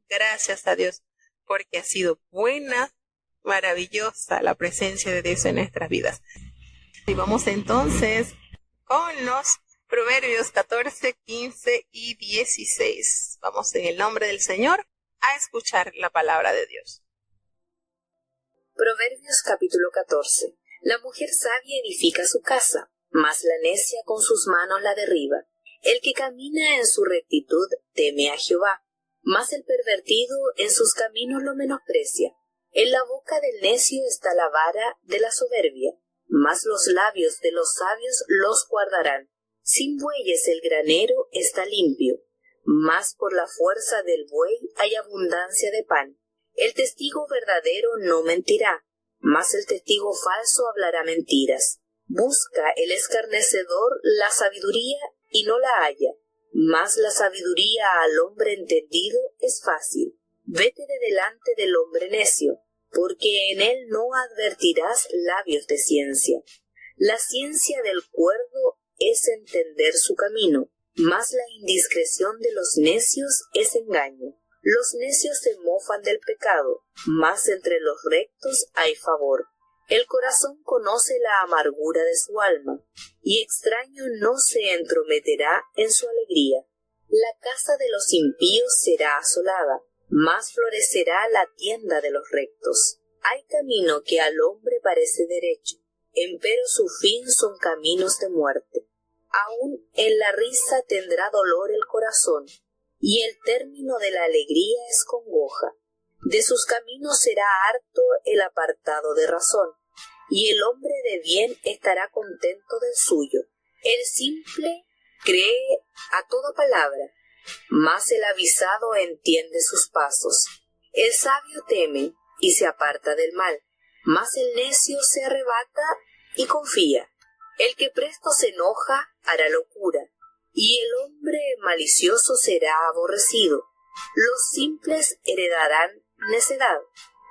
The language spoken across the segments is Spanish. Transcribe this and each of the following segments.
Gracias a Dios, porque ha sido buena, maravillosa la presencia de Dios en nuestras vidas. Y vamos entonces con los Proverbios 14, 15 y 16. Vamos en el nombre del Señor a escuchar la palabra de Dios. Proverbios capítulo 14. La mujer sabia edifica su casa, mas la necia con sus manos la derriba. El que camina en su rectitud teme a Jehová, mas el pervertido en sus caminos lo menosprecia. En la boca del necio está la vara de la soberbia, mas los labios de los sabios los guardarán. Sin bueyes el granero está limpio, mas por la fuerza del buey hay abundancia de pan. El testigo verdadero no mentirá, mas el testigo falso hablará mentiras. Busca el escarnecedor la sabiduría y no la halla, mas la sabiduría al hombre entendido es fácil. Vete de delante del hombre necio, porque en él no advertirás labios de ciencia. La ciencia del cuerdo es entender su camino, mas la indiscreción de los necios es engaño. Los necios se mofan del pecado, mas entre los rectos hay favor. El corazón conoce la amargura de su alma, y extraño no se entrometerá en su alegría. La casa de los impíos será asolada, mas florecerá la tienda de los rectos. Hay camino que al hombre parece derecho, empero su fin son caminos de muerte. Aún en la risa tendrá dolor el corazón, y el término de la alegría es congoja. De sus caminos será harto el apartado de razón, y el hombre de bien estará contento del suyo. El simple cree a toda palabra, mas el avisado entiende sus pasos. El sabio teme y se aparta del mal, mas el necio se arrebata y confía. El que presto se enoja hará locura, y el hombre malicioso será aborrecido. Los simples heredarán necedad,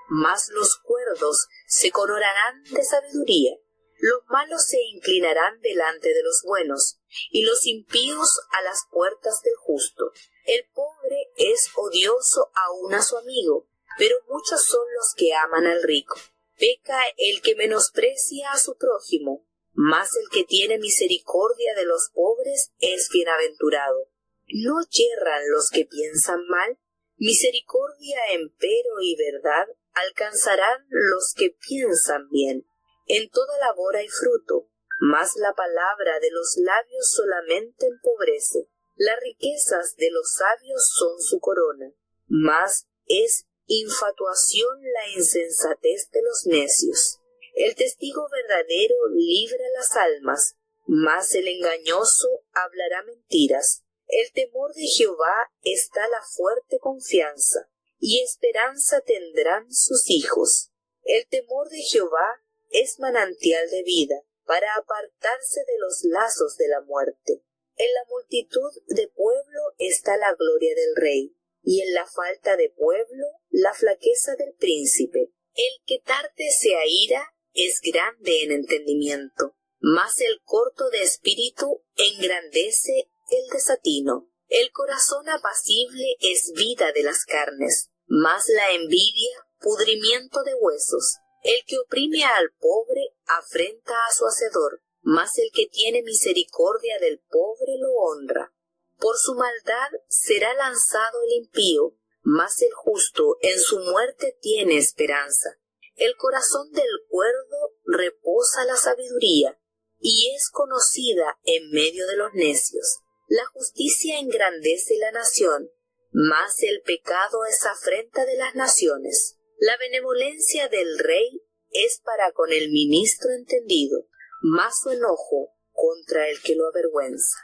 mas los cuerdos se coronarán de sabiduría. Los malos se inclinarán delante de los buenos, y los impíos a las puertas del justo. El pobre es odioso aún a su amigo, pero muchos son los que aman al rico. Peca el que menosprecia a su prójimo, mas el que tiene misericordia de los pobres es bienaventurado. ¿No yerran los que piensan mal? Misericordia, empero, y verdad alcanzarán los que piensan bien. En toda labor hay fruto, mas la palabra de los labios solamente empobrece. Las riquezas de los sabios son su corona, mas es infatuación la insensatez de los necios. El testigo verdadero libra las almas, mas el engañoso hablará mentiras. El temor de Jehová está la fuerte confianza, y esperanza tendrán sus hijos. El temor de Jehová es manantial de vida, para apartarse de los lazos de la muerte. En la multitud de pueblo está la gloria del rey, y en la falta de pueblo la flaqueza del príncipe. El que tarde se aira es grande en entendimiento, mas el corto de espíritu engrandece el desatino. El corazón apacible es vida de las carnes, mas la envidia pudrimiento de huesos. El que oprime al pobre afrenta a su hacedor, mas el que tiene misericordia del pobre lo honra. Por su maldad será lanzado el impío, mas el justo en su muerte tiene esperanza. El corazón del cuerdo reposa la sabiduría, y es conocida en medio de los necios. La justicia engrandece la nación, mas el pecado es afrenta de las naciones. La benevolencia del rey es para con el ministro entendido, mas su enojo contra el que lo avergüenza.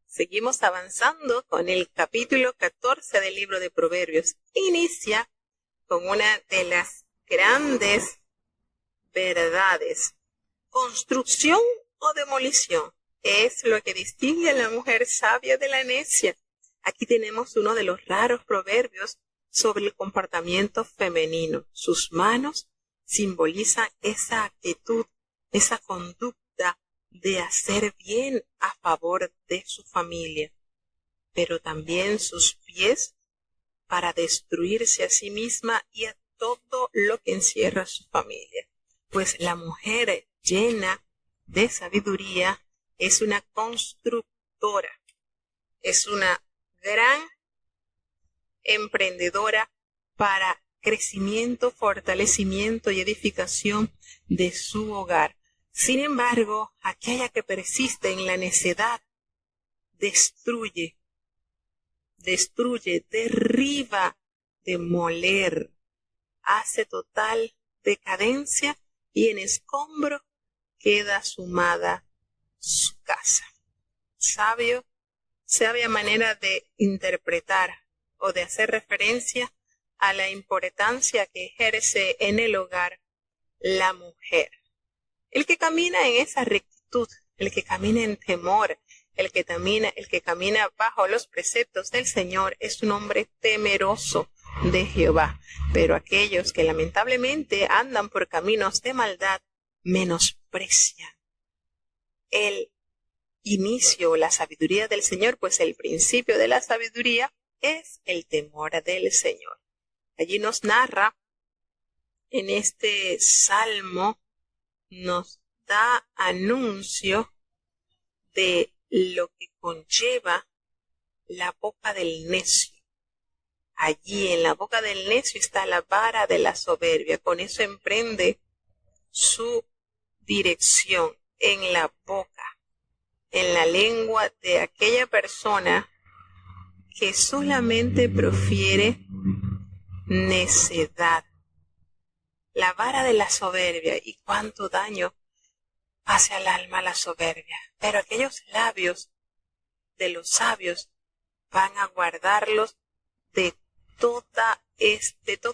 Seguimos avanzando con el capítulo 14 del libro de Proverbios. Inicia con una de las grandes verdades. ¿Construcción o demolición? Es lo que distingue a la mujer sabia de la necia. Aquí tenemos uno de los raros proverbios sobre el comportamiento femenino. Sus manos simbolizan esa actitud, esa conducta de hacer bien a favor de su familia. pero también sus pies para destruirse a sí misma y a todo lo que encierra su familia. Pues la mujer llena de sabiduría es una constructora, es una gran emprendedora para crecimiento, fortalecimiento y edificación de su hogar. Sin embargo, aquella que persiste en la necedad destruye, derriba, demoler, hace total decadencia y en escombro queda sumada su casa. Sabia manera de interpretar o de hacer referencia a la importancia que ejerce en el hogar la mujer. El que camina en esa rectitud, el que camina en temor, el que camina bajo los preceptos del Señor es un hombre temeroso de Jehová. Pero aquellos que lamentablemente andan por caminos de maldad menosprecian el inicio o la sabiduría del Señor, pues el principio de la sabiduría es el temor del Señor. Allí nos narra, en este salmo, nos da anuncio de lo que conlleva la boca del necio. Allí en la boca del necio está la vara de la soberbia. Con eso emprende su dirección en la boca, en la lengua de aquella persona que solamente profiere necedad. La vara de la soberbia, y cuánto daño hace al alma la soberbia. Pero aquellos labios de los sabios van a guardarlos de todo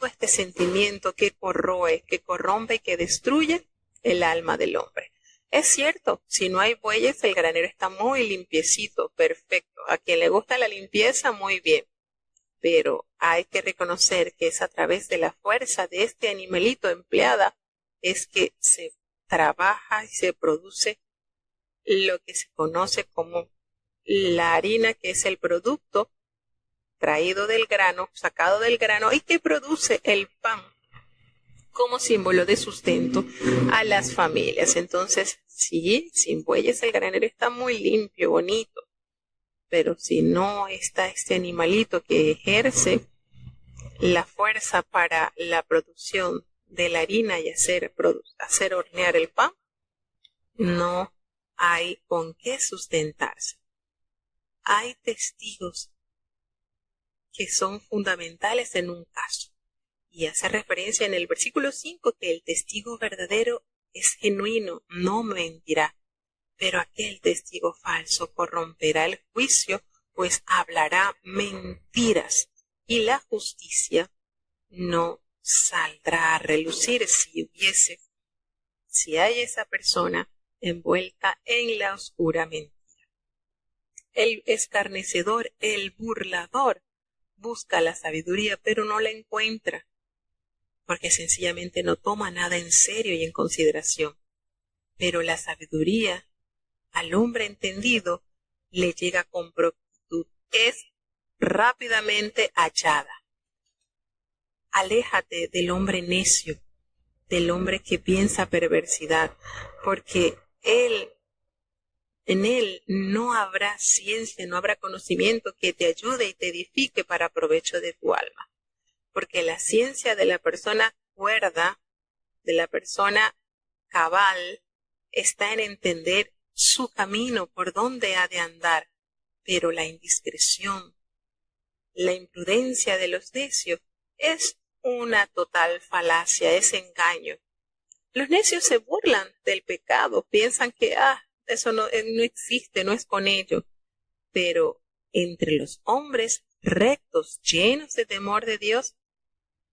este sentimiento que corroe, que corrompe y que destruye el alma del hombre. Es cierto, si no hay bueyes, el granero está muy limpiecito, perfecto. A quien le gusta la limpieza, muy bien. Pero hay que reconocer que es a través de la fuerza de este animalito empleada es que se trabaja y se produce lo que se conoce como la harina, que es el producto traído del grano, sacado del grano y que produce el pan como símbolo de sustento a las familias. Entonces, sí, sin bueyes el granero está muy limpio, bonito, pero si no está este animalito que ejerce la fuerza para la producción de la harina y hacer hornear el pan, no hay con qué sustentarse. Hay testigos que son fundamentales en un caso. Y hace referencia en el versículo 5 que el testigo verdadero es genuino, no mentirá, pero aquel testigo falso corromperá el juicio, pues hablará mentiras, y la justicia no saldrá a relucir si hay esa persona envuelta en la oscura mentira. El escarnecedor, el burlador, busca la sabiduría, pero no la encuentra, porque sencillamente no toma nada en serio y en consideración. Pero la sabiduría, al hombre entendido, le llega con prontitud, es rápidamente hallada. Aléjate del hombre necio, del hombre que piensa perversidad, porque en él no habrá ciencia, no habrá conocimiento que te ayude y te edifique para provecho de tu alma. Porque la ciencia de la persona cuerda, de la persona cabal, está en entender su camino, por dónde ha de andar. Pero la indiscreción, la imprudencia de los necios es una total falacia, es engaño. Los necios se burlan del pecado, piensan que eso no existe, no es con ello. Pero entre los hombres rectos, llenos de temor de Dios,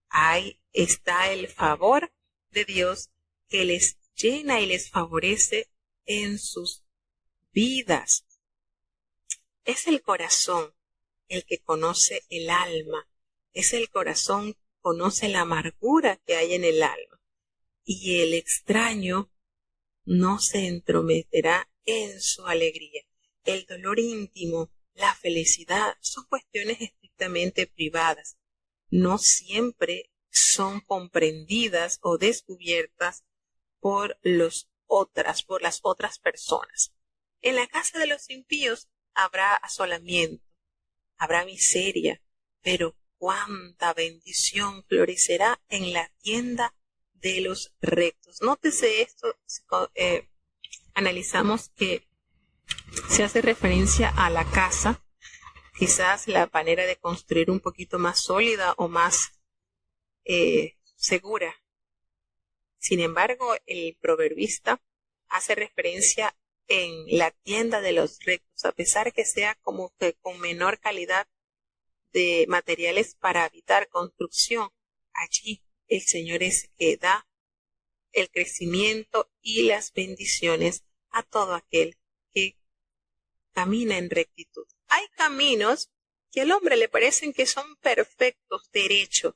ahí está el favor de Dios que les llena y les favorece en sus vidas. Es el corazón el que conoce el alma, es el corazón que conoce la amargura que hay en el alma, y el extraño no se entrometerá en su alegría. El dolor íntimo, la felicidad son cuestiones estrictamente privadas. No siempre son comprendidas o descubiertas por las otras personas. En la casa de los impíos habrá asolamiento, habrá miseria, pero cuánta bendición florecerá en la tienda de los rectos. Nótese esto, analizamos que se hace referencia a la casa, quizás la manera de construir un poquito más sólida o más segura. Sin embargo, el proverbista hace referencia en la tienda de los rectos, a pesar que sea como que con menor calidad de materiales para habitar, construcción, allí el Señor es que da el crecimiento y las bendiciones a todo aquel que camina en rectitud. Hay caminos que al hombre le parecen que son perfectos, derechos,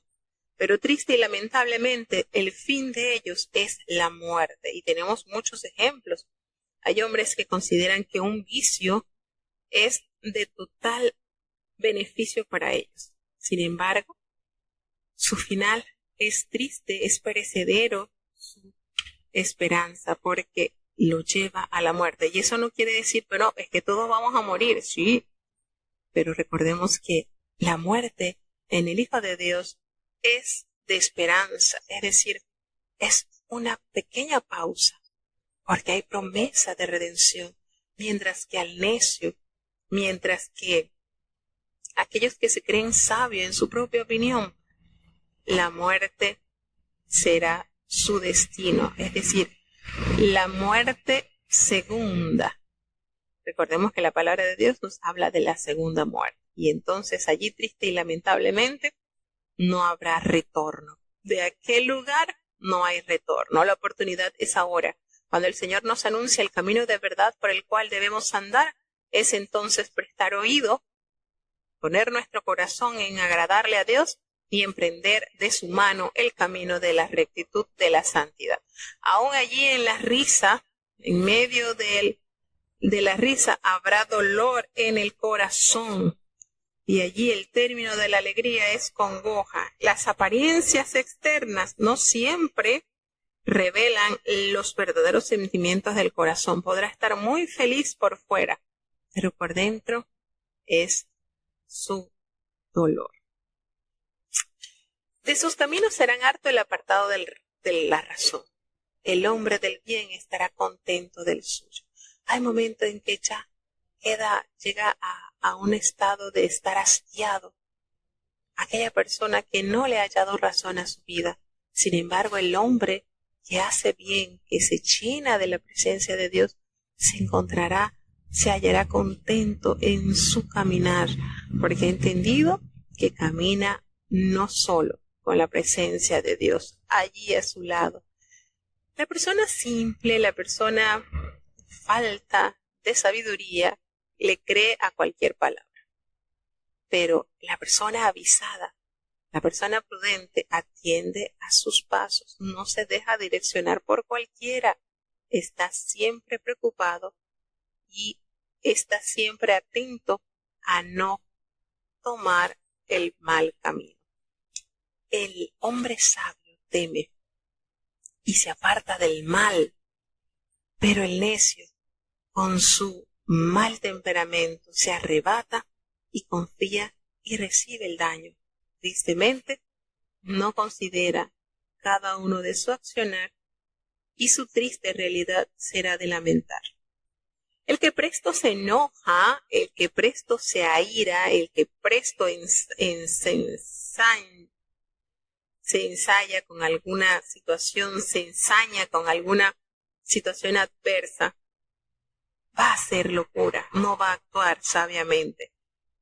pero triste y lamentablemente el fin de ellos es la muerte. Y tenemos muchos ejemplos. Hay hombres que consideran que un vicio es de total beneficio para ellos. Sin embargo, su final es triste, es perecedero, su esperanza, porque lo lleva a la muerte. Y eso no quiere decir, pero es que todos vamos a morir, sí. Pero recordemos que la muerte en el Hijo de Dios es de esperanza, es decir, es una pequeña pausa, porque hay promesa de redención, mientras que al necio, mientras que aquellos que se creen sabios en su propia opinión, la muerte será su destino, es decir, la muerte segunda. Recordemos que la palabra de Dios nos habla de la segunda muerte, y entonces allí triste y lamentablemente no habrá retorno. De aquel lugar no hay retorno. La oportunidad es ahora. Cuando el Señor nos anuncia el camino de verdad por el cual debemos andar, es entonces prestar oído, poner nuestro corazón en agradarle a Dios y emprender de su mano el camino de la rectitud, de la santidad. Aún allí en la risa, en medio de la risa, habrá dolor en el corazón. Y allí el término de la alegría es congoja. Las apariencias externas no siempre revelan los verdaderos sentimientos del corazón. Podrá estar muy feliz por fuera, pero por dentro es su dolor. De sus caminos serán harto el apartado de la razón. El hombre del bien estará contento del suyo. Hay momentos en que ya llega a un estado de estar hastiado. Aquella persona que no le ha hallado razón a su vida. Sin embargo, el hombre que hace bien, que se llena de la presencia de Dios, se hallará contento en su caminar, porque ha entendido que camina no solo con la presencia de Dios allí a su lado. La persona simple, la persona falta de sabiduría, le cree a cualquier palabra. Pero la persona avisada, la persona prudente, atiende a sus pasos, no se deja direccionar por cualquiera, está siempre preocupado y está siempre atento a no tomar el mal camino. El hombre sabio teme y se aparta del mal, pero el necio, con su mal temperamento, se arrebata y confía y recibe el daño. Tristemente, no considera cada uno de su accionar y su triste realidad será de lamentar. El que presto se enoja, el que presto se aira, el que presto se ensaya con alguna situación, se ensaña con alguna situación adversa, va a hacer locura, no va a actuar sabiamente.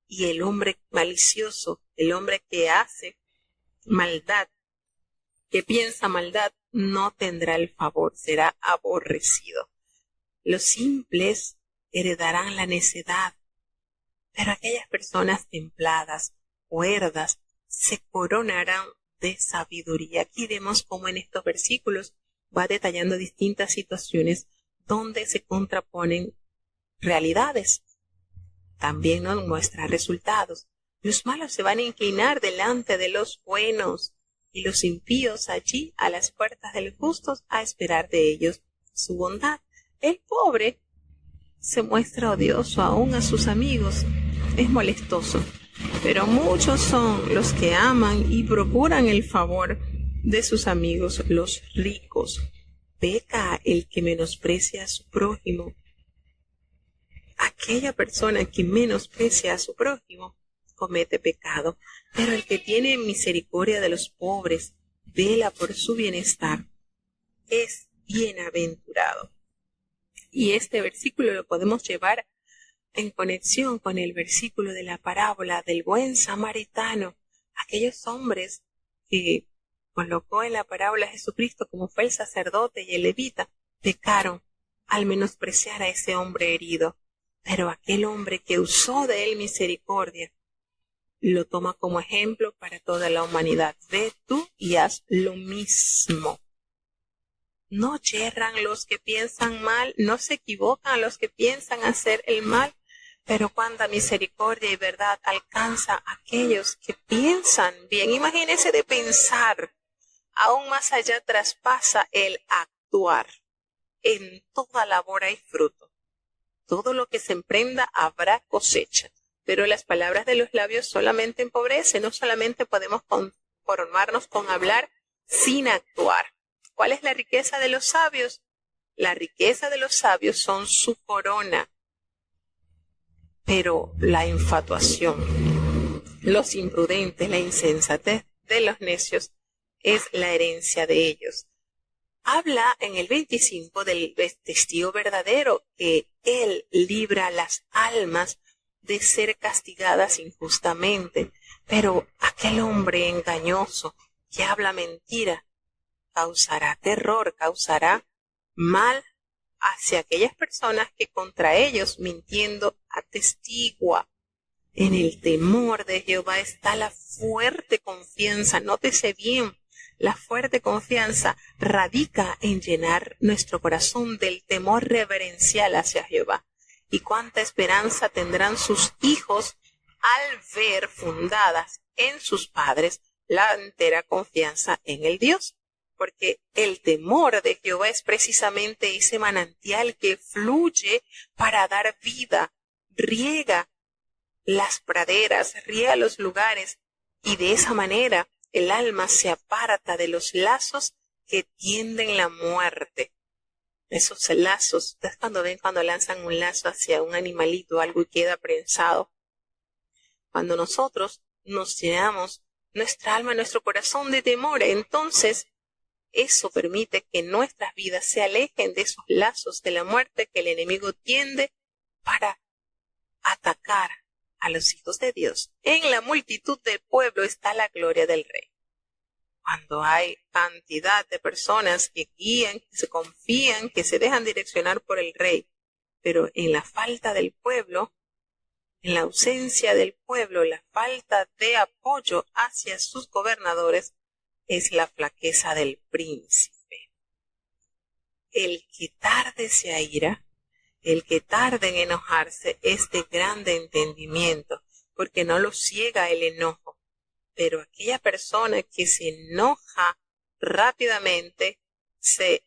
Y el hombre malicioso, el hombre que hace maldad, que piensa maldad, no tendrá el favor, será aborrecido. Los simples heredarán la necedad, pero aquellas personas templadas, cuerdas, se coronarán de sabiduría. Aquí vemos cómo en estos versículos va detallando distintas situaciones donde se contraponen realidades. también nos muestra resultados. Los malos se van a inclinar delante de los buenos, y los impíos allí a las puertas de los justos a esperar de ellos su bondad. El pobre se muestra odioso aún a sus amigos, es molestoso, pero muchos son los que aman y procuran el favor de sus amigos los ricos. Peca el que menosprecia a su prójimo. Aquella persona que menosprecia a su prójimo comete pecado, pero el que tiene misericordia de los pobres, vela por su bienestar, es bienaventurado. Y este versículo lo podemos llevar en conexión con el versículo de la parábola del buen samaritano. Aquellos hombres que colocó en la parábola Jesucristo, como fue el sacerdote y el levita, pecaron al menospreciar a ese hombre herido. Pero aquel hombre que usó de él misericordia, lo toma como ejemplo para toda la humanidad. Ve tú y haz lo mismo. No yerran los que piensan mal, no se equivocan los que piensan hacer el mal, pero cuánta misericordia y verdad alcanza a aquellos que piensan bien. Imagínense de pensar, aún más allá traspasa el actuar. En toda labor hay fruto. Todo lo que se emprenda habrá cosecha. Pero las palabras de los labios solamente empobrecen, no solamente podemos conformarnos con hablar sin actuar. ¿Cuál es la riqueza de los sabios? La riqueza de los sabios son su corona, pero la infatuación, los imprudentes, la insensatez de los necios es la herencia de ellos. Habla en el 25 del testigo verdadero, que él libra las almas de ser castigadas injustamente, pero aquel hombre engañoso que habla mentira causará terror, causará mal hacia aquellas personas que contra ellos mintiendo atestigua. En el temor de Jehová está la fuerte confianza. Nótese bien, la fuerte confianza radica en llenar nuestro corazón del temor reverencial hacia Jehová. Y cuánta esperanza tendrán sus hijos al ver fundadas en sus padres la entera confianza en el Dios. Porque el temor de Jehová es precisamente ese manantial que fluye para dar vida, riega las praderas, riega los lugares, y de esa manera el alma se aparta de los lazos que tienden la muerte. Esos lazos, ustedes cuando lanzan un lazo hacia un animalito o algo y queda prensado. Cuando nosotros nos llenamos nuestra alma, nuestro corazón de temor, entonces eso permite que nuestras vidas se alejen de esos lazos de la muerte que el enemigo tiende para atacar a los hijos de Dios. En la multitud del pueblo está la gloria del Rey. Cuando hay cantidad de personas que guían, que se confían, que se dejan direccionar por el Rey, pero en la falta del pueblo, en la ausencia del pueblo, la falta de apoyo hacia sus gobernadores, es la flaqueza del príncipe. El que tarde se aira, el que tarde en enojarse, es de grande entendimiento, porque no lo ciega el enojo. Pero aquella persona que se enoja rápidamente se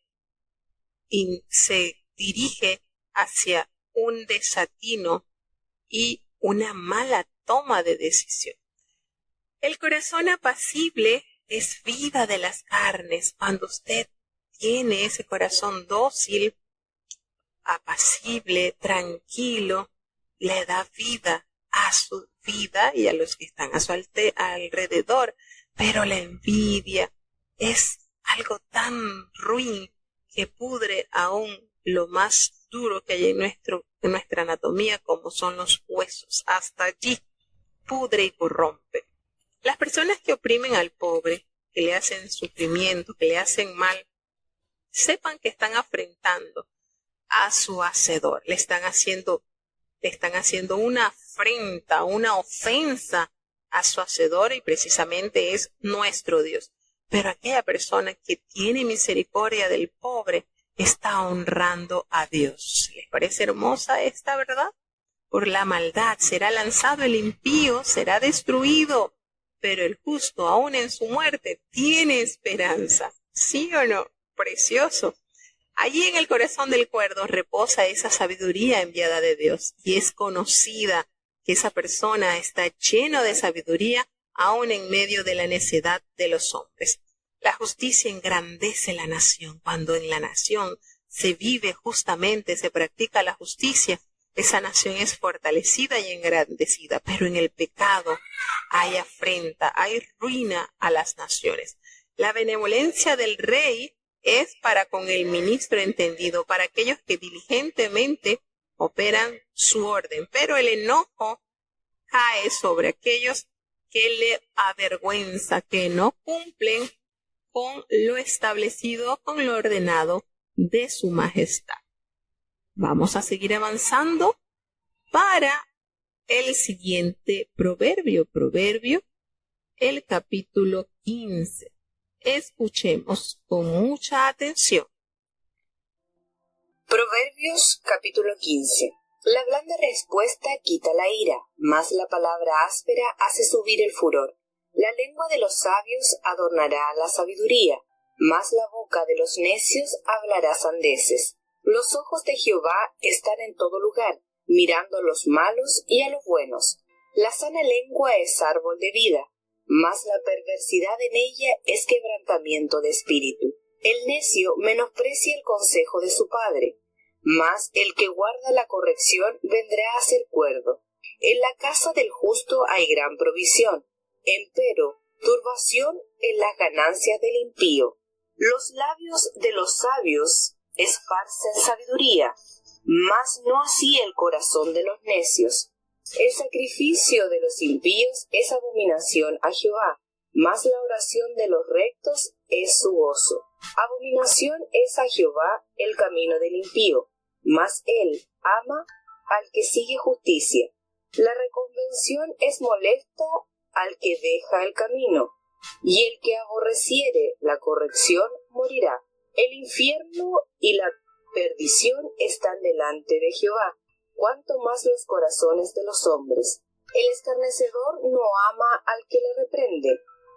dirige hacia un desatino y una mala toma de decisión. El corazón apacible es vida de las carnes. Cuando usted tiene ese corazón dócil, apacible, tranquilo, le da vida a su vida y a los que están a su alrededor. Pero la envidia es algo tan ruin que pudre aún lo más duro que hay en nuestra anatomía, como son los huesos. Hasta allí pudre y corrompe. Las personas que oprimen al pobre, que le hacen sufrimiento, que le hacen mal, sepan que están afrentando a su hacedor. Le están haciendo una afrenta, una ofensa a su hacedor, y precisamente es nuestro Dios. Pero aquella persona que tiene misericordia del pobre está honrando a Dios. ¿Les parece hermosa esta verdad? por la maldad. Será lanzado el impío, será destruido, pero el justo, aún en su muerte, tiene esperanza. ¿Sí o no? Precioso. Allí en el corazón del cuerdo reposa esa sabiduría enviada de Dios, y es conocida que esa persona está lleno de sabiduría aún en medio de la necedad de los hombres. La justicia engrandece la nación. Cuando en la nación se vive justamente, se practica la justicia, esa nación es fortalecida y engrandecida. Pero en el pecado hay afrenta, hay ruina a las naciones. La benevolencia del rey es para con el ministro entendido, para aquellos que diligentemente operan su orden, pero el enojo cae sobre aquellos que le avergüenza, que no cumplen con lo establecido, con lo ordenado de su majestad. Vamos a seguir avanzando para el siguiente proverbio, el capítulo 15. Escuchemos con mucha atención. Proverbios capítulo 15. La blanda respuesta quita la ira, mas la palabra áspera hace subir el furor. La lengua de los sabios adornará la sabiduría, mas la boca de los necios hablará sandeces. Los ojos de Jehová están en todo lugar, mirando a los malos y a los buenos. La sana lengua es árbol de vida, mas la perversidad en ella es quebrantamiento de espíritu. El necio menosprecia el consejo de su padre, mas el que guarda la corrección vendrá a ser cuerdo. En la casa del justo hay gran provisión, empero turbación en las ganancias del impío. Los labios de los sabios esparcen sabiduría, mas no así el corazón de los necios. El sacrificio de los impíos es abominación a Jehová, mas la oración de los rectos es su gozo. Abominación es a Jehová el camino del impío, mas él ama al que sigue justicia. La reconvención es molesta al que deja el camino, y el que aborreciere la corrección morirá. El infierno y la perdición están delante de Jehová, cuanto más los corazones de los hombres. El escarnecedor no ama al que le reprende,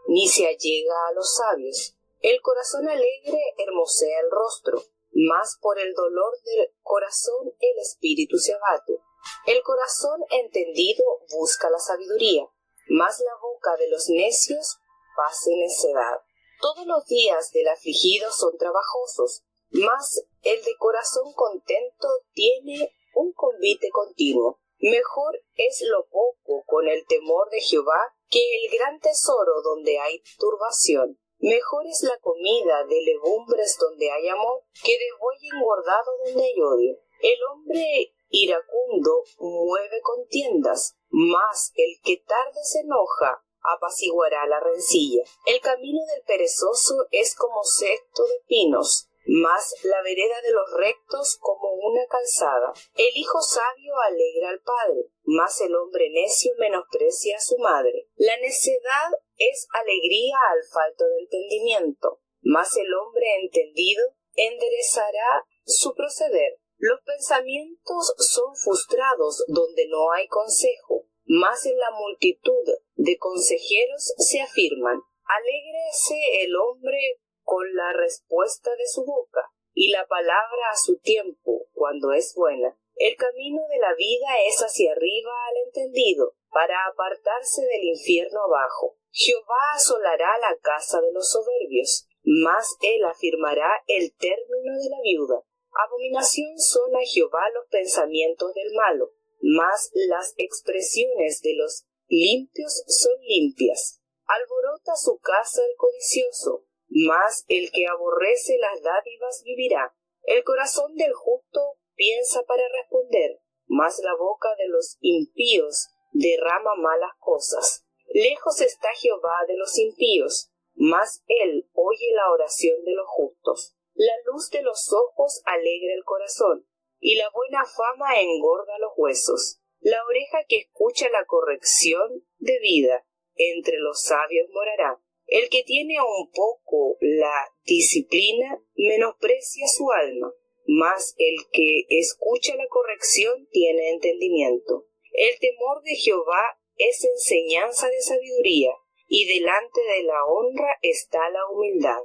ni se allega a los sabios. El corazón alegre hermosea el rostro, mas por el dolor del corazón el espíritu se abate. El corazón entendido busca la sabiduría, mas la boca de los necios pase necedad. Todos los días del afligido son trabajosos, mas el de corazón contento tiene un convite continuo. Mejor es lo poco con el temor de Jehová que el gran tesoro donde hay turbación. Mejor es la comida de legumbres donde hay amor que de buey engordado donde hay odio. El hombre iracundo mueve contiendas, mas el que tarde se enoja apaciguará la rencilla. El camino del perezoso es como cesto de pinos, mas la vereda de los rectos como una calzada. El hijo sabio alegra al padre, mas el hombre necio menosprecia a su madre. La necedad es alegría al falto de entendimiento, mas el hombre entendido enderezará su proceder. Los pensamientos son frustrados donde no hay consejo, mas en la multitud de consejeros se afirman. Alégrese el hombre con la respuesta de su boca, y la palabra a su tiempo, cuando es buena. El camino de la vida es hacia arriba al entendido, para apartarse del infierno abajo. Jehová asolará la casa de los soberbios, mas él afirmará el término de la viuda. Abominación son a Jehová los pensamientos del malo, mas las expresiones de los limpios son limpias. Alborota su casa el codicioso, mas el que aborrece las dádivas vivirá. El corazón del justo piensa para responder, mas la boca de los impíos derrama malas cosas. Lejos está Jehová de los impíos, mas él oye la oración de los justos. La luz de los ojos alegra el corazón, y la buena fama engorda los huesos. La oreja que escucha la corrección de vida, entre los sabios morará. El que tiene un poco la disciplina menosprecia su alma, mas el que escucha la corrección tiene entendimiento. El temor de Jehová es enseñanza de sabiduría, y delante de la honra está la humildad.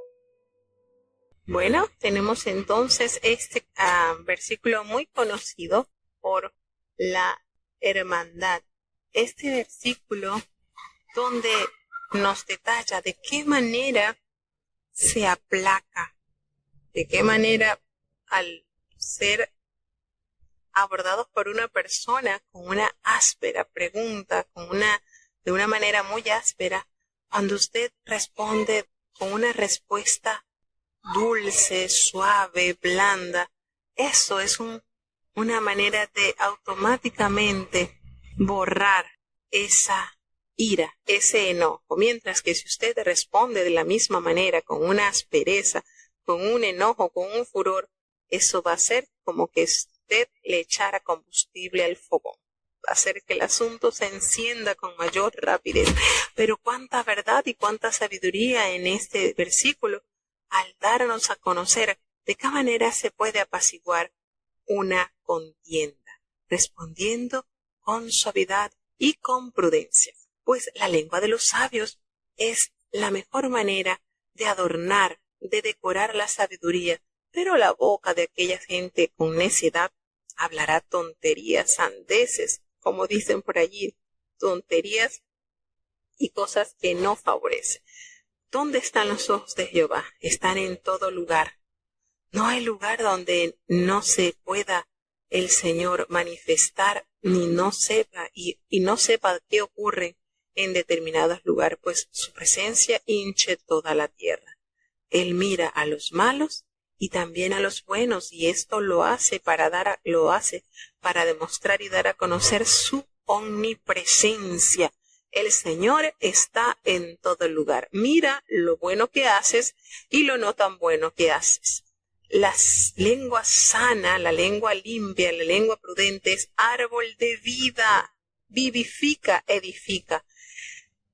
Bueno, tenemos entonces este versículo muy conocido por la hermandad. Este versículo donde nos detalla de qué manera se aplaca, de qué manera al ser abordados por una persona con una áspera pregunta, de una manera muy áspera, cuando usted responde con una respuesta dulce, suave, blanda, eso es una manera de automáticamente borrar esa ira, ese enojo, mientras que si usted responde de la misma manera, con una aspereza, con un enojo, con un furor, eso va a ser como que usted le echara combustible al fogón, va a hacer que el asunto se encienda con mayor rapidez. Pero cuánta verdad y cuánta sabiduría en este versículo, al darnos a conocer de qué manera se puede apaciguar una contienda, respondiendo con suavidad y con prudencia. Pues la lengua de los sabios es la mejor manera de adornar, de decorar la sabiduría, pero la boca de aquella gente con necedad hablará tonterías, sandeces, como dicen por allí, tonterías y cosas que no favorecen. ¿Dónde están los ojos de Jehová? Están en todo lugar. No hay lugar donde no se pueda el Señor manifestar, ni no sepa, y no sepa qué ocurre en determinados lugares, pues su presencia hinche toda la tierra. Él mira a los malos y también a los buenos, y esto lo hace para demostrar y dar a conocer su omnipresencia. El Señor está en todo lugar. Mira lo bueno que haces y lo no tan bueno que haces. La lengua sana, la lengua limpia, la lengua prudente es árbol de vida, vivifica, edifica.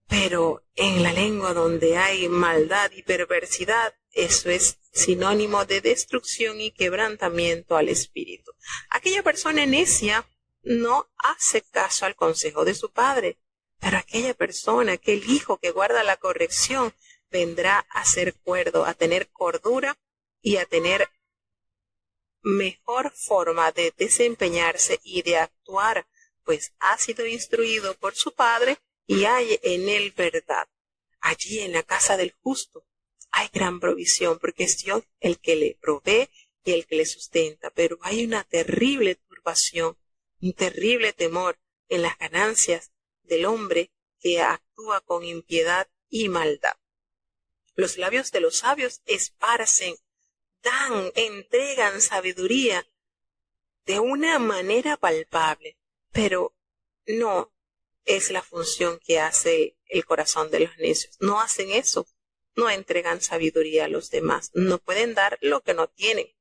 Pero en la lengua donde hay maldad y perversidad, eso es sinónimo de destrucción y quebrantamiento al espíritu. Aquella persona necia no hace caso al consejo de su padre, pero aquella persona, aquel hijo que guarda la corrección, vendrá a ser cuerdo, a tener cordura y a tener mejor forma de desempeñarse y de actuar, pues ha sido instruido por su padre y hay en él verdad. Allí en la casa del justo hay gran provisión, porque es Dios el que le provee y el que le sustenta, pero hay una terrible turbación, un terrible temor en las ganancias del hombre que actúa con impiedad y maldad. Los labios de los sabios esparcen, dan, entregan sabiduría de una manera palpable, pero no es la función que hace el corazón de los necios. No hacen eso, no entregan sabiduría a los demás, no pueden dar lo que no tienen.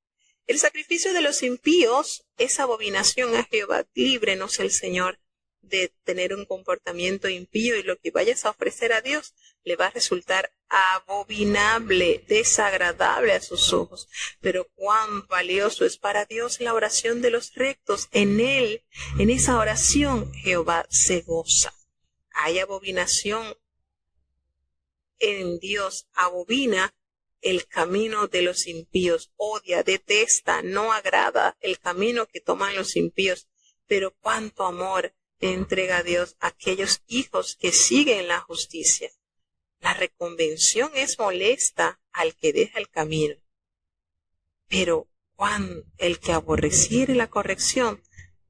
El sacrificio de los impíos es abominación a Jehová. Líbrenos el Señor de tener un comportamiento impío, y lo que vayas a ofrecer a Dios le va a resultar abominable, desagradable a sus ojos. Pero cuán valioso es para Dios la oración de los rectos. En él, en esa oración, Jehová se goza. Hay abominación en Dios, abomina el camino de los impíos, odia, detesta, no agrada el camino que toman los impíos. Pero cuánto amor entrega a Dios a aquellos hijos que siguen la justicia. La reconvención es molesta al que deja el camino, pero el que aborreciere la corrección,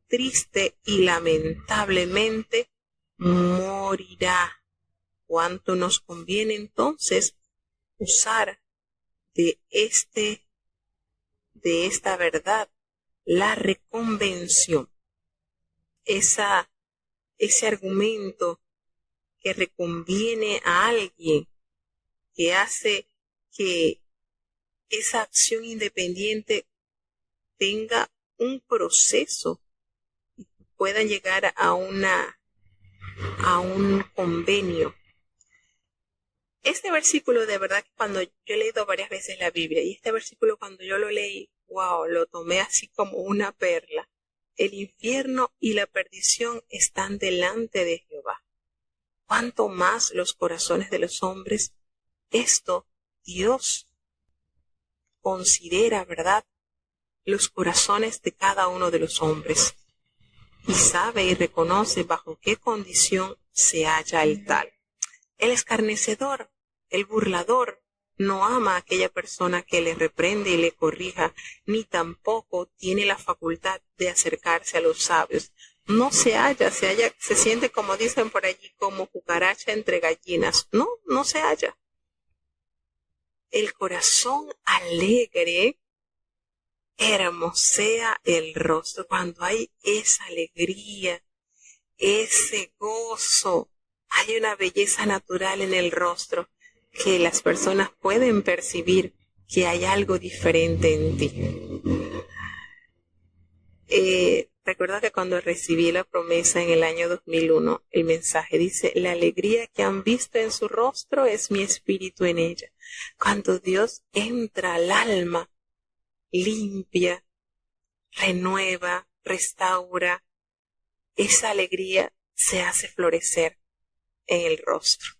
triste y lamentablemente morirá. Cuánto nos conviene entonces usar de esta verdad, la reconvención, ese argumento que reconviene a alguien, que hace que esa acción independiente tenga un proceso y pueda llegar a un convenio. Este versículo, de verdad, que cuando yo he leído varias veces la Biblia, y este versículo cuando yo lo leí, wow, lo tomé así como una perla. El infierno y la perdición están delante de Jehová. ¿Cuánto más los corazones de los hombres? Esto Dios considera, ¿verdad?, los corazones de cada uno de los hombres, y sabe y reconoce bajo qué condición se halla el tal. El escarnecedor, el burlador, no ama a aquella persona que le reprende y le corrija, ni tampoco tiene la facultad de acercarse a los sabios. No se halla, se siente, como dicen por allí, como cucaracha entre gallinas. No se halla. El corazón alegre hermosea el rostro. Cuando hay esa alegría, ese gozo, hay una belleza natural en el rostro que las personas pueden percibir que hay algo diferente en ti. Recuerdo que cuando recibí la promesa en el año 2001, el mensaje dice: la alegría que han visto en su rostro es mi espíritu en ella. Cuando Dios entra al alma, limpia, renueva, restaura, esa alegría se hace florecer en el rostro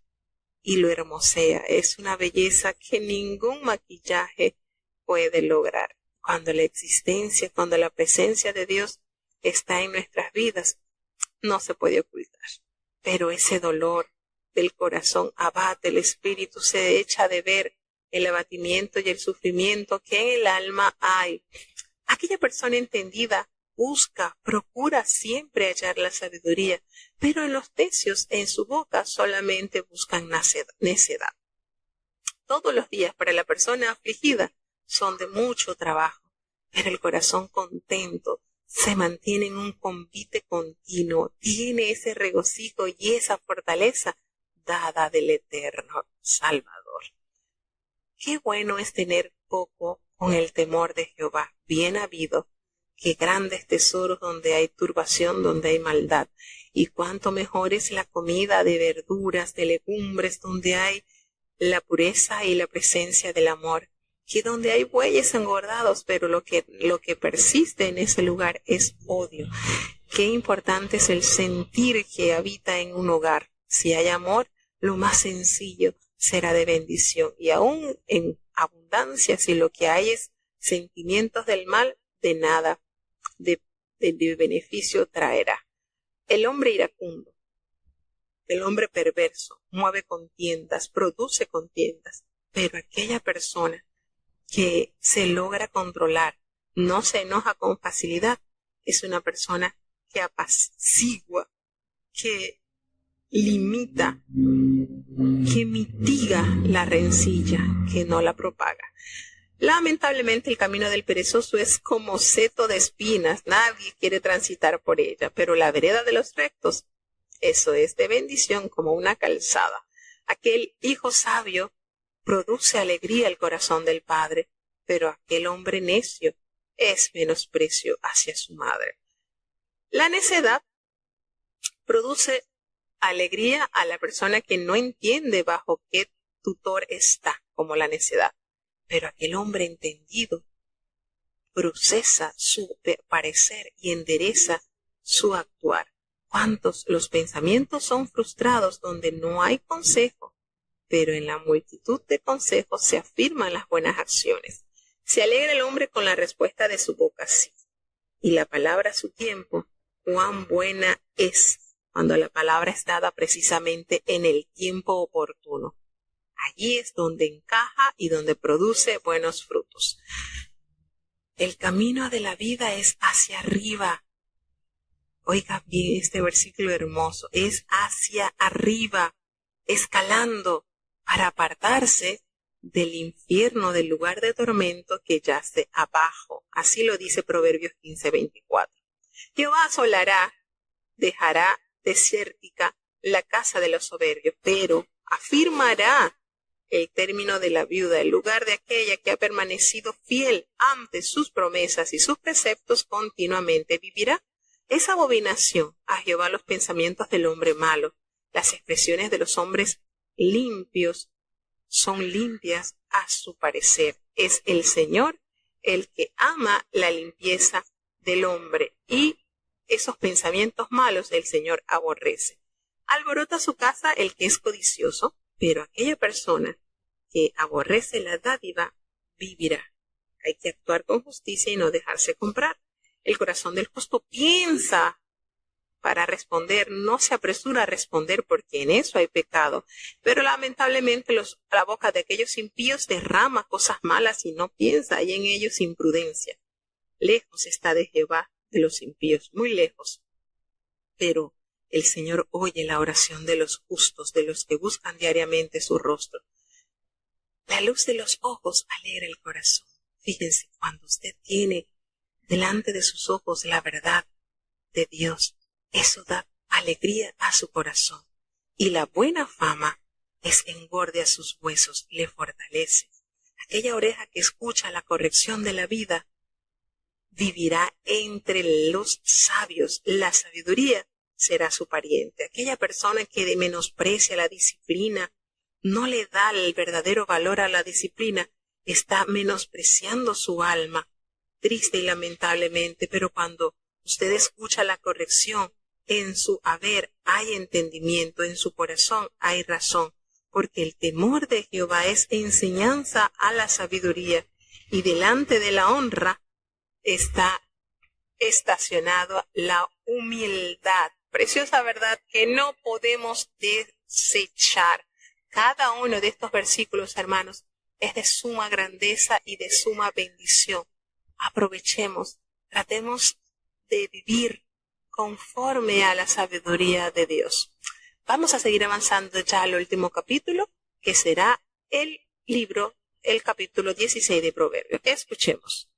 y lo hermosea. Es una belleza que ningún maquillaje puede lograr. Cuando la existencia, cuando la presencia de Dios está en nuestras vidas, no se puede ocultar. Pero ese dolor del corazón abate el espíritu, se echa de ver el abatimiento y el sufrimiento que en el alma hay. Aquella persona entendida busca, procura siempre hallar la sabiduría, pero en los necios en su boca solamente buscan necedad. Todos los días para la persona afligida son de mucho trabajo, pero el corazón contento se mantiene en un convite continuo, tiene ese regocijo y esa fortaleza dada del eterno Salvador. Qué bueno es tener poco con el temor de Jehová, bien habido que grandes tesoros donde hay turbación, donde hay maldad. Y cuánto mejor es la comida de verduras, de legumbres, donde hay la pureza y la presencia del amor, que donde hay bueyes engordados, pero lo que persiste en ese lugar es odio. Qué importante es el sentir que habita en un hogar. Si hay amor, lo más sencillo será de bendición. Y aún en abundancia, si lo que hay es sentimientos del mal, de nada de beneficio traerá. El hombre iracundo, el hombre perverso, mueve contiendas, produce contiendas, pero aquella persona que se logra controlar, no se enoja con facilidad, es una persona que apacigua, que limita, que mitiga la rencilla, que no la propaga. Lamentablemente el camino del perezoso es como seto de espinas, nadie quiere transitar por ella, pero la vereda de los rectos, eso es de bendición como una calzada. Aquel hijo sabio produce alegría al corazón del padre, pero aquel hombre necio es menosprecio hacia su madre. La necedad produce alegría a la persona que no entiende bajo qué tutor está, como la necedad. Pero aquel hombre entendido procesa su parecer y endereza su actuar. ¿Cuántos los pensamientos son frustrados donde no hay consejo? Pero en la multitud de consejos se afirman las buenas acciones. Se alegra el hombre con la respuesta de su boca, sí. Y la palabra a su tiempo, cuán buena es cuando la palabra es dada precisamente en el tiempo oportuno. Allí es donde encaja y donde produce buenos frutos. El camino de la vida es hacia arriba. Oiga bien este versículo hermoso. Es hacia arriba, escalando para apartarse del infierno, del lugar de tormento que yace abajo. Así lo dice Proverbios 15:24. Jehová asolará, dejará desértica la casa de los soberbios, pero afirmará el término de la viuda, el lugar de aquella que ha permanecido fiel ante sus promesas y sus preceptos continuamente vivirá. Es abominación a Jehová los pensamientos del hombre malo. Las expresiones de los hombres limpios son limpias a su parecer. Es el Señor el que ama la limpieza del hombre, y esos pensamientos malos el Señor aborrece. Alborota su casa el que es codicioso, pero aquella persona que aborrece la dádiva vivirá. Hay que actuar con justicia y no dejarse comprar. El corazón del justo piensa para responder, no se apresura a responder porque en eso hay pecado. Pero lamentablemente la boca de aquellos impíos derrama cosas malas y no piensa, hay en ellos imprudencia. Lejos está de Jehová de los impíos, muy lejos. Pero el Señor oye la oración de los justos, de los que buscan diariamente su rostro. La luz de los ojos alegra el corazón. Fíjense, cuando usted tiene delante de sus ojos la verdad de Dios, eso da alegría a su corazón. Y la buena fama es engorde a sus huesos, le fortalece. Aquella oreja que escucha la corrección de la vida vivirá entre los sabios. La sabiduría será su pariente. Aquella persona que menosprecia la disciplina, no le da el verdadero valor a la disciplina, está menospreciando su alma, triste y lamentablemente. Pero cuando usted escucha la corrección, en su haber hay entendimiento, en su corazón hay razón, porque el temor de Jehová es enseñanza a la sabiduría, y delante de la honra está estacionado la humildad. Preciosa verdad que no podemos desechar. Cada uno de estos versículos, hermanos, es de suma grandeza y de suma bendición. Aprovechemos, tratemos de vivir conforme a la sabiduría de Dios. Vamos a seguir avanzando ya al último capítulo, que será el capítulo 16 de Proverbios. Escuchemos.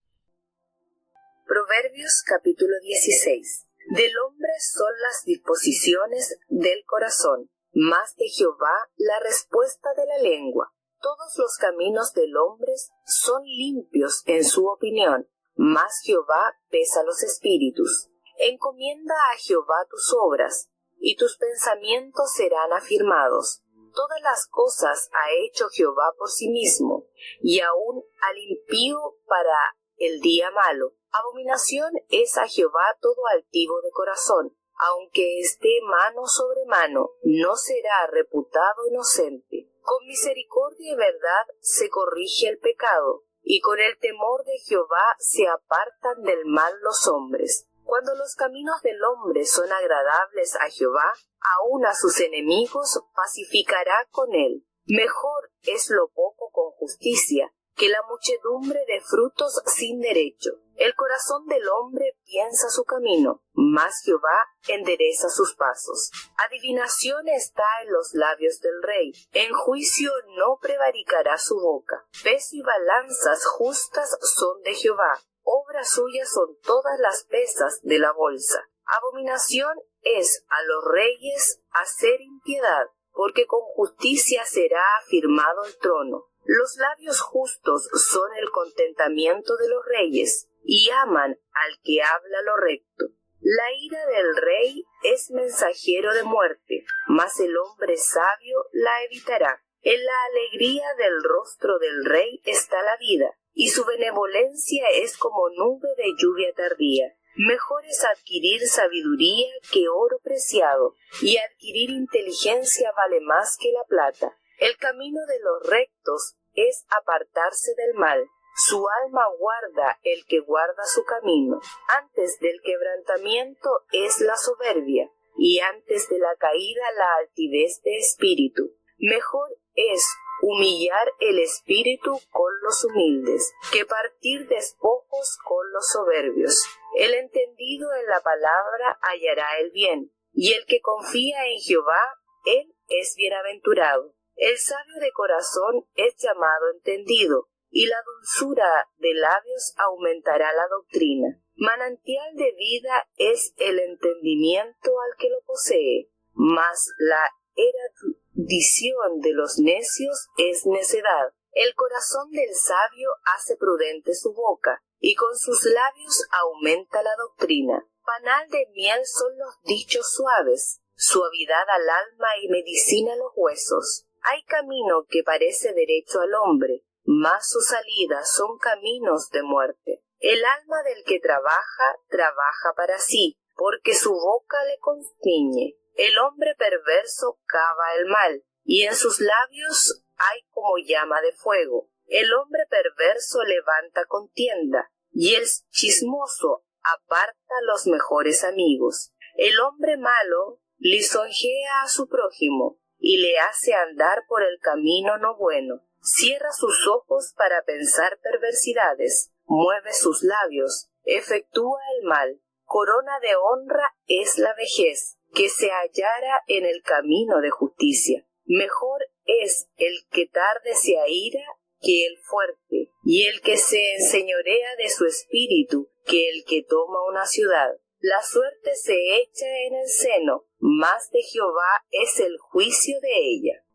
Proverbios capítulo 16. Del hombre son las disposiciones del corazón, mas de Jehová la respuesta de la lengua. Todos los caminos del hombre son limpios en su opinión, mas Jehová pesa los espíritus. Encomienda a Jehová tus obras, y tus pensamientos serán afirmados. Todas las cosas ha hecho Jehová por sí mismo, y aun al impío para el día malo. Abominación es a Jehová todo altivo de corazón. Aunque esté mano sobre mano, no será reputado inocente. Con misericordia y verdad se corrige el pecado, y con el temor de Jehová se apartan del mal los hombres. Cuando los caminos del hombre son agradables a Jehová, aun a sus enemigos pacificará con él. Mejor es lo poco con justicia que la muchedumbre de frutos sin derecho. El corazón del hombre piensa su camino, mas Jehová endereza sus pasos. Adivinación está en los labios del rey, en juicio no prevaricará su boca. Peso y balanzas justas son de Jehová, obras suyas son todas las pesas de la bolsa. Abominación es a los reyes hacer impiedad, porque con justicia será afirmado el trono. Los labios justos son el contentamiento de los reyes, y aman al que habla lo recto. La ira del rey es mensajero de muerte, mas el hombre sabio la evitará. En la alegría del rostro del rey está la vida, y su benevolencia es como nube de lluvia tardía. Mejor es adquirir sabiduría que oro preciado, y adquirir inteligencia vale más que la plata. El camino de los rectos es apartarse del mal. Su alma guarda el que guarda su camino. Antes del quebrantamiento es la soberbia, y antes de la caída la altivez de espíritu. Mejor es humillar el espíritu con los humildes, que partir despojos con los soberbios. El entendido en la palabra hallará el bien, y el que confía en Jehová, él es bienaventurado. El sabio de corazón es llamado entendido, y la dulzura de labios aumentará la doctrina. Manantial de vida es el entendimiento al que lo posee, mas la erudición de los necios es necedad. El corazón del sabio hace prudente su boca, y con sus labios aumenta la doctrina. Panal de miel son los dichos suaves, suavidad al alma y medicina a los huesos. Hay camino que parece derecho al hombre, mas sus salidas son caminos de muerte. El alma del que trabaja, trabaja para sí, porque su boca le constriñe. El hombre perverso cava el mal, y en sus labios hay como llama de fuego. El hombre perverso levanta contienda, y el chismoso aparta los mejores amigos. El hombre malo lisonjea a su prójimo, y le hace andar por el camino no bueno. Cierra sus ojos para pensar perversidades, mueve sus labios, efectúa el mal. Corona de honra es la vejez, que se hallara en el camino de justicia. Mejor es el que tarde se aira que el fuerte, y el que se enseñorea de su espíritu que el que toma una ciudad. La suerte se echa en el seno, mas de Jehová es el juicio de ella.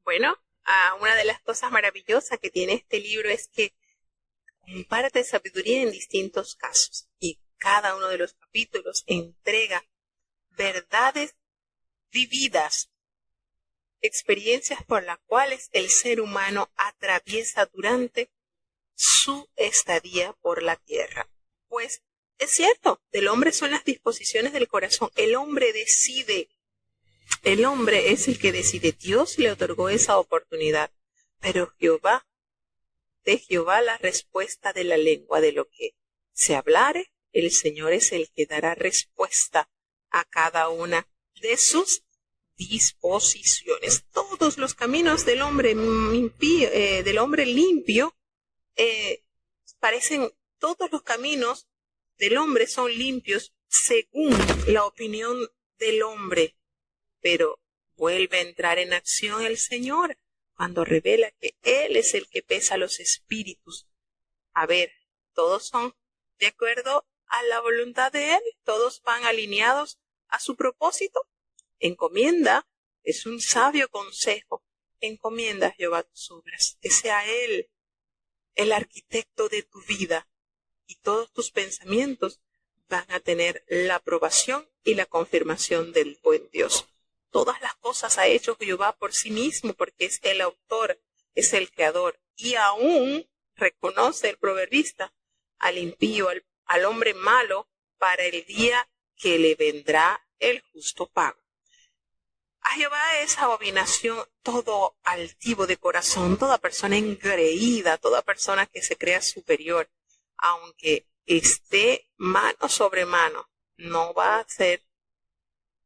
Bueno, una de las cosas maravillosas que tiene este libro es que comparte sabiduría en distintos casos, y cada uno de los capítulos entrega verdades vividas, experiencias por las cuales el ser humano atraviesa durante su estadía por la tierra. Pues es cierto, del hombre son las disposiciones del corazón. El hombre decide. El hombre es el que decide. Dios le otorgó esa oportunidad. Pero de Jehová la respuesta de la lengua, de lo que se hablare, el Señor es el que dará respuesta a cada una de sus disposiciones. Todos los caminos del hombre limpio, todos los caminos del hombre son limpios según la opinión del hombre, pero vuelve a entrar en acción el Señor cuando revela que Él es el que pesa los espíritus. A ver, todos son de acuerdo a la voluntad de Él, todos van alineados a su propósito. Encomienda, es un sabio consejo, encomienda a Jehová tus obras, que sea Él el arquitecto de tu vida, y todos tus pensamientos van a tener la aprobación y la confirmación del buen Dios. Todas las cosas ha hecho Jehová por sí mismo, porque es el autor, es el creador, y aún reconoce el proverbista al impío, al hombre malo, para el día que le vendrá el justo pago. A Jehová es abominación todo altivo de corazón, toda persona engreída, toda persona que se crea superior, aunque esté mano sobre mano, no va a ser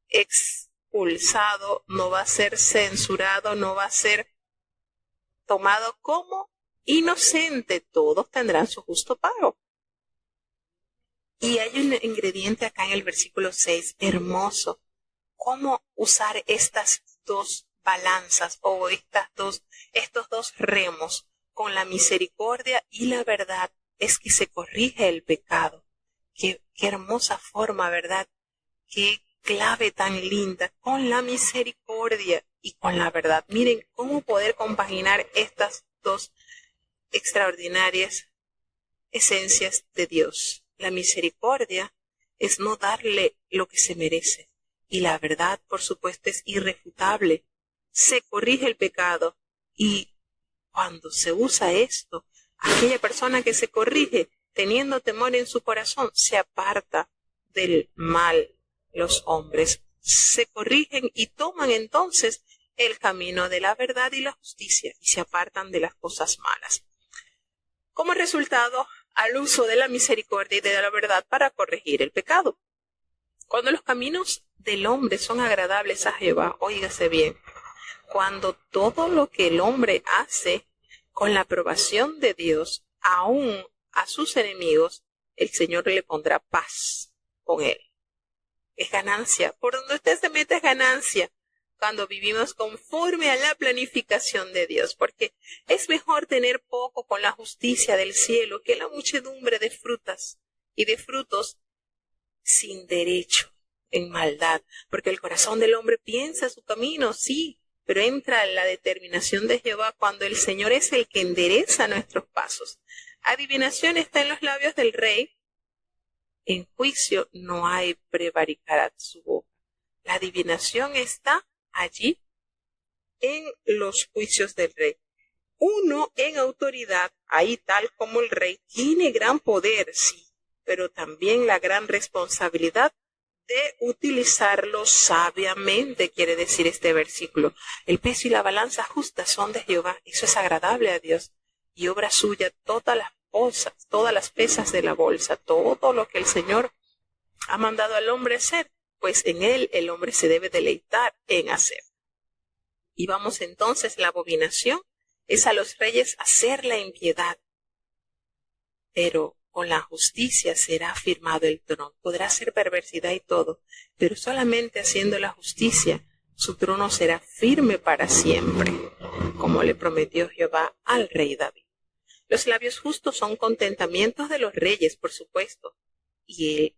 expulsado, no va a ser censurado, no va a ser tomado como inocente. Todos tendrán su justo pago. Y hay un ingrediente acá en el versículo 6, hermoso. ¿Cómo usar estas dos balanzas o estos dos remos con la misericordia y la verdad? Es que se corrige el pecado. Qué hermosa forma, ¿verdad? Qué clave tan linda, con la misericordia y con la verdad. Miren cómo poder compaginar estas dos extraordinarias esencias de Dios. La misericordia es no darle lo que se merece, y la verdad, por supuesto, es irrefutable. Se corrige el pecado, y cuando se usa esto, aquella persona que se corrige, teniendo temor en su corazón, se aparta del mal. Los hombres se corrigen y toman entonces el camino de la verdad y la justicia, y se apartan de las cosas malas. Como resultado, al uso de la misericordia y de la verdad para corregir el pecado. Cuando los caminos del hombre son agradables a Jehová, óigase bien, cuando todo lo que el hombre hace con la aprobación de Dios, aún a sus enemigos, el Señor le pondrá paz con él. Es ganancia. Por donde usted se mete es ganancia cuando vivimos conforme a la planificación de Dios, porque es mejor tener poco con la justicia del cielo que la muchedumbre de frutas y de frutos sin derecho, en maldad, porque el corazón del hombre piensa su camino, sí, pero entra la determinación de Jehová cuando el Señor es el que endereza nuestros pasos. Adivinación está en los labios del rey, en juicio no hay prevaricará su boca. La adivinación está allí en los juicios del rey. Uno en autoridad, ahí tal como el rey, tiene gran poder, sí, pero también la gran responsabilidad de utilizarlo sabiamente, quiere decir este versículo. El peso y la balanza justa son de Jehová, eso es agradable a Dios, y obra suya todas las cosas, todas las pesas de la bolsa, todo lo que el Señor ha mandado al hombre hacer, pues en él el hombre se debe deleitar en hacer. Y vamos entonces, la abominación es a los reyes hacer la impiedad, pero con la justicia será afirmado el trono. Podrá ser perversidad y todo, pero solamente haciendo la justicia, su trono será firme para siempre, como le prometió Jehová al rey David. Los labios justos son contentamientos de los reyes, por supuesto, y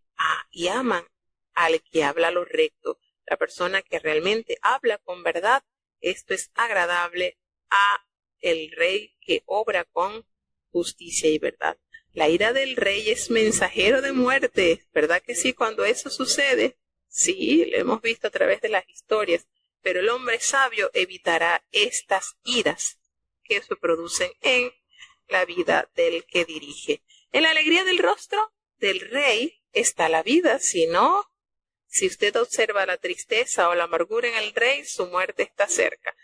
aman al que habla lo recto, la persona que realmente habla con verdad. Esto es agradable a el rey que obra con justicia y verdad. La ira del rey es mensajero de muerte, ¿verdad que sí? Cuando eso sucede, sí, lo hemos visto a través de las historias, pero el hombre sabio evitará estas iras que se producen en la vida del que dirige. En la alegría del rostro del rey está la vida, si no, si usted observa la tristeza o la amargura en el rey, su muerte está cerca.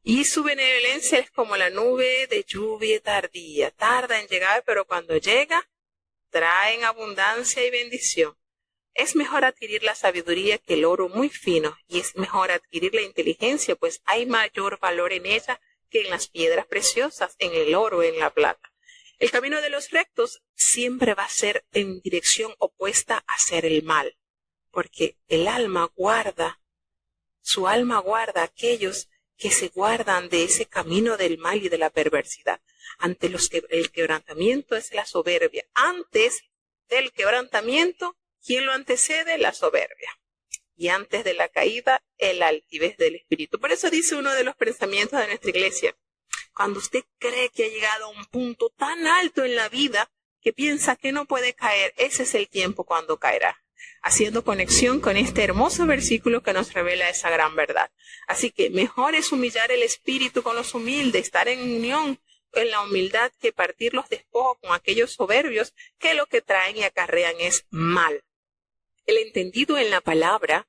Y su benevolencia es como la nube de lluvia tardía. Tarda en llegar, pero cuando llega, trae en abundancia y bendición. Es mejor adquirir la sabiduría que el oro muy fino, y es mejor adquirir la inteligencia, pues hay mayor valor en ella que en las piedras preciosas, en el oro, en la plata. El camino de los rectos siempre va a ser en dirección opuesta a hacer el mal, porque el alma guarda, su alma guarda a aquellos que se guardan de ese camino del mal y de la perversidad. Ante los que el quebrantamiento es la soberbia. Antes del quebrantamiento, ¿quién lo antecede? La soberbia. Y antes de la caída, el altivez del espíritu. Por eso dice uno de los pensamientos de nuestra iglesia: cuando usted cree que ha llegado a un punto tan alto en la vida que piensa que no puede caer, ese es el tiempo cuando caerá. Haciendo conexión con este hermoso versículo que nos revela esa gran verdad. Así que mejor es humillar el espíritu con los humildes, estar en unión en la humildad, que partir los despojos con aquellos soberbios que lo que traen y acarrean es mal. El entendido en la palabra,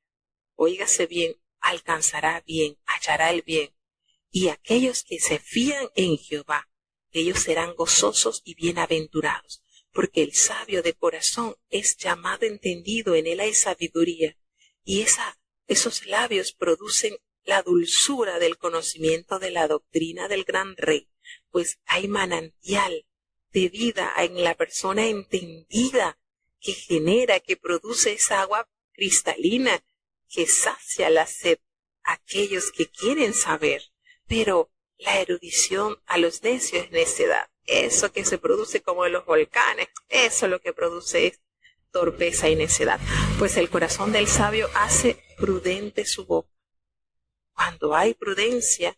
óigase bien, alcanzará bien, hallará el bien. Y aquellos que se fían en Jehová, ellos serán gozosos y bienaventurados. Porque el sabio de corazón es llamado entendido, en él hay sabiduría, y esos labios producen la dulzura del conocimiento de la doctrina del gran rey, pues hay manantial de vida en la persona entendida, que genera, que produce esa agua cristalina que sacia la sed a aquellos que quieren saber. Pero la erudición a los necios es necedad. Eso que se produce como en los volcanes, eso lo que produce es torpeza y necedad. Pues el corazón del sabio hace prudente su boca. Cuando hay prudencia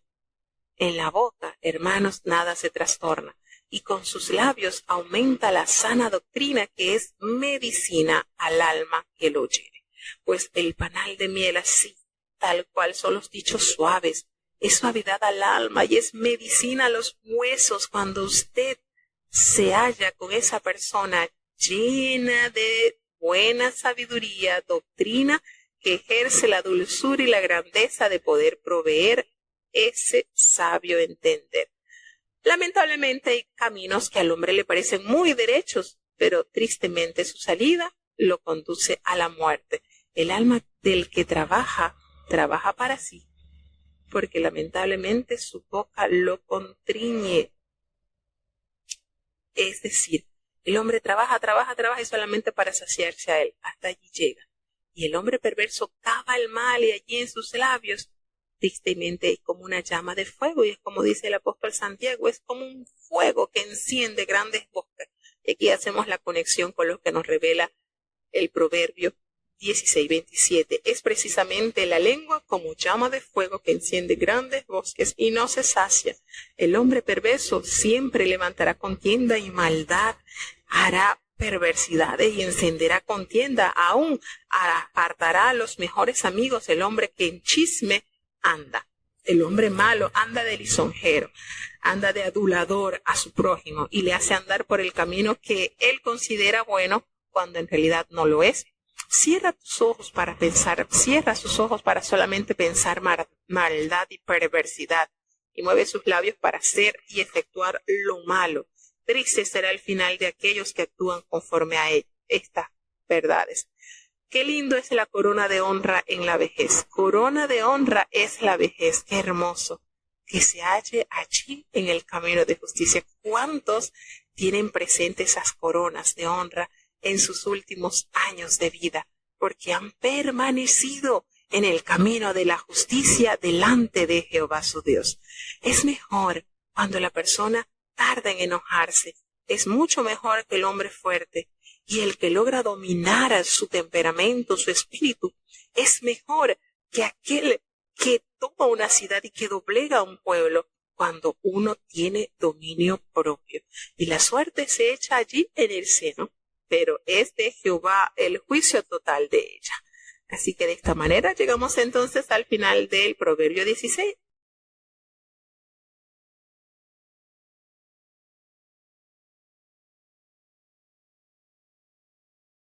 en la boca, hermanos, nada se trastorna. Y con sus labios aumenta la sana doctrina, que es medicina al alma que lo oyere. Pues el panal de miel así, tal cual son los dichos suaves, es suavidad al alma y es medicina a los huesos. Cuando usted se halla con esa persona llena de buena sabiduría, doctrina, que ejerce la dulzura y la grandeza de poder proveer ese sabio entender. Lamentablemente hay caminos que al hombre le parecen muy derechos, pero tristemente su salida lo conduce a la muerte. El alma del que trabaja para sí, porque lamentablemente su boca lo contriñe. Es decir, el hombre trabaja y solamente para saciarse a él. Hasta allí llega. Y el hombre perverso cava el mal, y allí en sus labios, tristemente, es como una llama de fuego. Y es como dice el apóstol Santiago, es como un fuego que enciende grandes bosques. Y aquí hacemos la conexión con lo que nos revela el Proverbio 16:27. Es precisamente la lengua como llama de fuego que enciende grandes bosques y no se sacia. El hombre perverso siempre levantará contienda y maldad, hará perversidades y encenderá contienda, aún apartará a los mejores amigos el hombre que en chisme anda. El hombre malo anda de lisonjero, anda de adulador a su prójimo y le hace andar por el camino que él considera bueno cuando en realidad no lo es. Cierra tus ojos para pensar, cierra sus ojos para solamente pensar maldad y perversidad y mueve sus labios para hacer y efectuar lo malo. Triste será el final de aquellos que actúan conforme a estas verdades. Qué lindo es la corona de honra en la vejez. Corona de honra es la vejez. Qué hermoso que se halle allí en el camino de justicia. ¿Cuántos tienen presentes esas coronas de honra en sus últimos años de vida? Porque han permanecido en el camino de la justicia delante de Jehová su Dios. Es mejor cuando la persona tarda en enojarse. Es mucho mejor que el hombre fuerte. Y el que logra dominar a su temperamento, su espíritu, es mejor que aquel que toma una ciudad y que doblega a un pueblo cuando uno tiene dominio propio. Y la suerte se echa allí en el seno, pero es de Jehová el juicio total de ella. Así que de esta manera llegamos entonces al final del Proverbio 16.